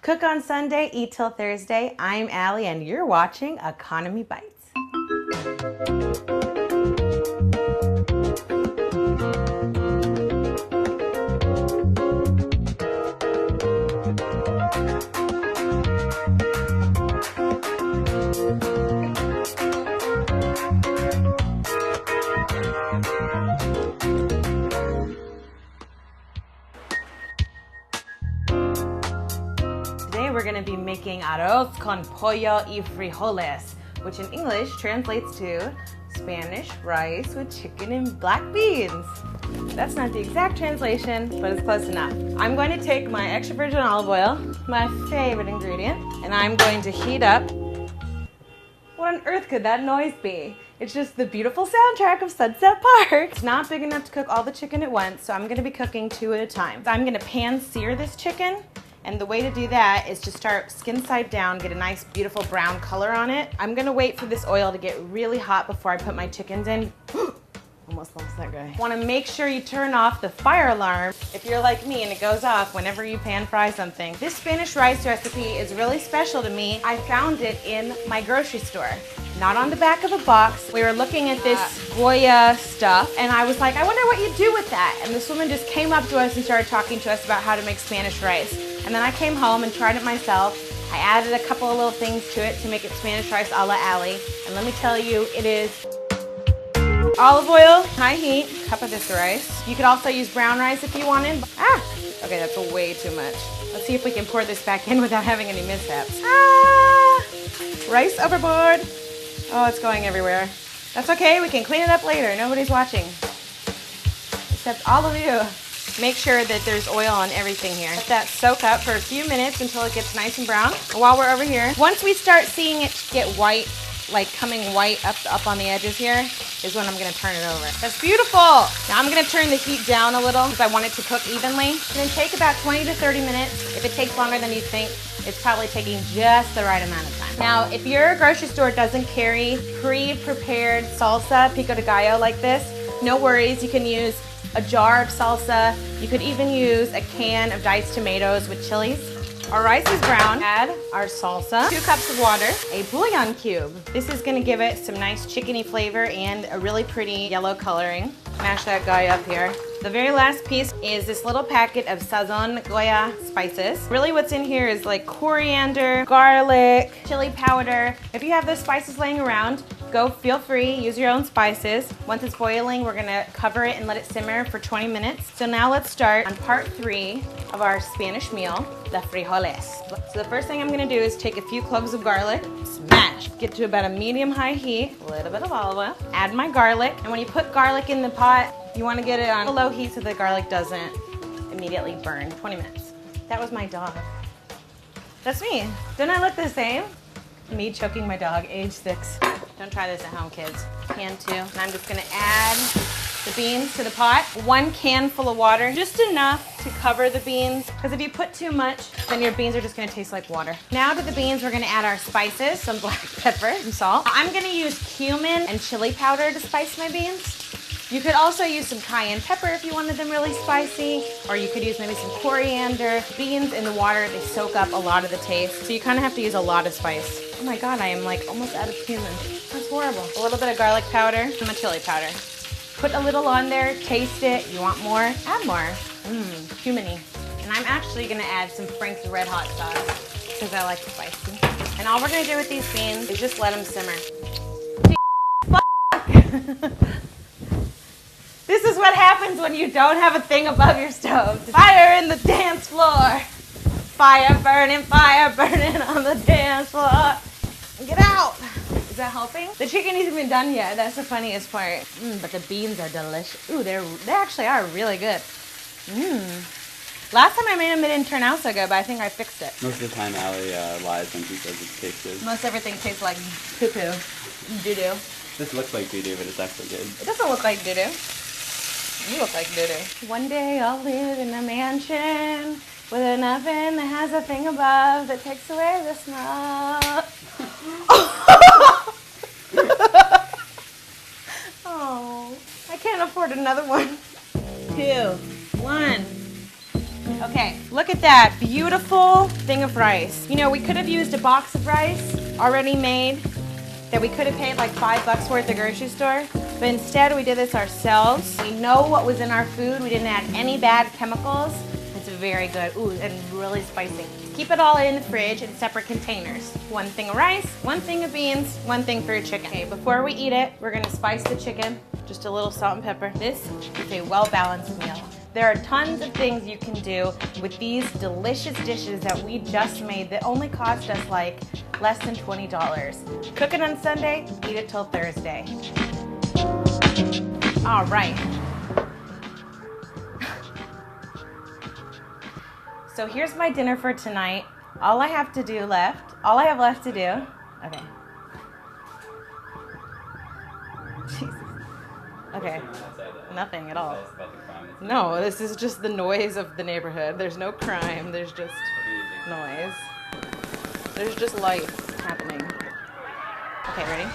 Cook on Sunday, eat till Thursday. I'm Allie and you're watching Economy Bites. Today we're going to be making arroz con pollo y frijoles, which in English translates to Spanish rice with chicken and black beans. That's not the exact translation, but it's close enough. I'm going to take my extra virgin olive oil, my favorite ingredient, and I'm going to heat up. What on earth could that noise be? It's just the beautiful soundtrack of Sunset Park. It's not big enough to cook all the chicken at once, so I'm going to be cooking 2 at a time. So I'm going to pan sear this chicken. And the way to do that is to start skin side down, get a nice beautiful brown color on it. I'm gonna wait for this oil to get really hot before I put my chickens in. Almost lost that guy. Wanna make sure you turn off the fire alarm if you're like me and it goes off whenever you pan fry something. This Spanish rice recipe is really special to me. I found it in my grocery store. Not on the back of a box. We were looking at this Goya stuff and I was like, I wonder what you do with that. And this woman just came up to us and started talking to us about how to make Spanish rice. And then I came home and tried it myself. I added a couple of little things to it to make it Spanish rice a la Allie. And let me tell you, it is olive oil, high heat, cup of this rice. You could also use brown rice if you wanted. Okay, that's way too much. Let's see if we can pour this back in without having any mishaps. Rice overboard. Oh, it's going everywhere. That's okay, we can clean it up later. Nobody's watching. Except all of you. Make sure that there's oil on everything here. Let that soak up for a few minutes until it gets nice and brown. And while we're over here, once we start seeing it get white, like coming white up on the edges here, is when I'm gonna turn it over. That's beautiful! Now I'm gonna turn the heat down a little because I want it to cook evenly. And then take about 20 to 30 minutes. If it takes longer than you think, it's probably taking just the right amount of time. Now, if your grocery store doesn't carry pre-prepared salsa, pico de gallo like this, no worries, you can use a jar of salsa. You could even use a can of diced tomatoes with chilies. Our rice is brown. Add our salsa, 2 cups of water, a bouillon cube. This is gonna give it some nice chickeny flavor and a really pretty yellow coloring. Mash that guy up here. The very last piece is this little packet of Sazon Goya spices. Really what's in here is like coriander, garlic, chili powder. If you have those spices laying around, feel free, use your own spices. Once it's boiling, we're gonna cover it and let it simmer for 20 minutes. So now let's start on part 3 of our Spanish meal, the frijoles. So the first thing I'm gonna do is take a few cloves of garlic, smash. Get to about a medium-high heat, a little bit of olive oil, add my garlic. And when you put garlic in the pot, you wanna get it on a low heat so the garlic doesn't immediately burn. 20 minutes. That was my dog. That's me. Don't I look the same? Me choking my dog, age 6. Don't try this at home, kids. Can too. And I'm just gonna add the beans to the pot. 1 can full of water, just enough to cover the beans. Because if you put too much, then your beans are just gonna taste like water. Now to the beans, we're gonna add our spices, some black pepper and salt. I'm gonna use cumin and chili powder to spice my beans. You could also use some cayenne pepper if you wanted them really spicy, or you could use maybe some coriander. Beans in the water, they soak up a lot of the taste, so you kind of have to use a lot of spice. Oh my god, I am like almost out of cumin. That's horrible. A little bit of garlic powder and a chili powder. Put a little on there, taste it. You want more? Add more. Cuminy. And I'm actually gonna add some Frank's Red Hot sauce because I like spicy. And all we're gonna do with these beans is just let them simmer. This is what happens when you don't have a thing above your stove. Fire in the dance floor. Fire burning on the dance floor. Get out. Is that helping? The chicken isn't even done yet. That's the funniest part. But the beans are delicious. Ooh, they actually are really good. Last time I made them, it didn't turn out so good, but I think I fixed it. Most of the time, Allie lies when she says it tastes good. Most everything tastes like poo-poo. Doo-doo. This looks like doo-doo, but it's actually good. It doesn't look like doo-doo. You look like doo-doo. One day I'll live in a mansion with an oven that has a thing above that takes away the smell. Oh, I can't afford another one. 2, 1. Okay, look at that beautiful thing of rice. You know, we could have used a box of rice already made that we could have paid like $5 for at the grocery store, but instead we did this ourselves. We know what was in our food. We didn't add any bad chemicals. It's very good. Ooh, and really spicy. Keep it all in the fridge in separate containers. One thing of rice, one thing of beans, one thing for your chicken. Okay, before we eat it, we're gonna spice the chicken. Just a little salt and pepper. This is a well-balanced meal. There are tons of things you can do with these delicious dishes that we just made that only cost us like less than $20. Cook it on Sunday, eat it till Thursday. All right. So here's my dinner for tonight. All I have left to do, okay. Jesus. Okay, nothing at all. No, this is just the noise of the neighborhood. There's no crime, there's just noise. There's just life happening. Okay, ready?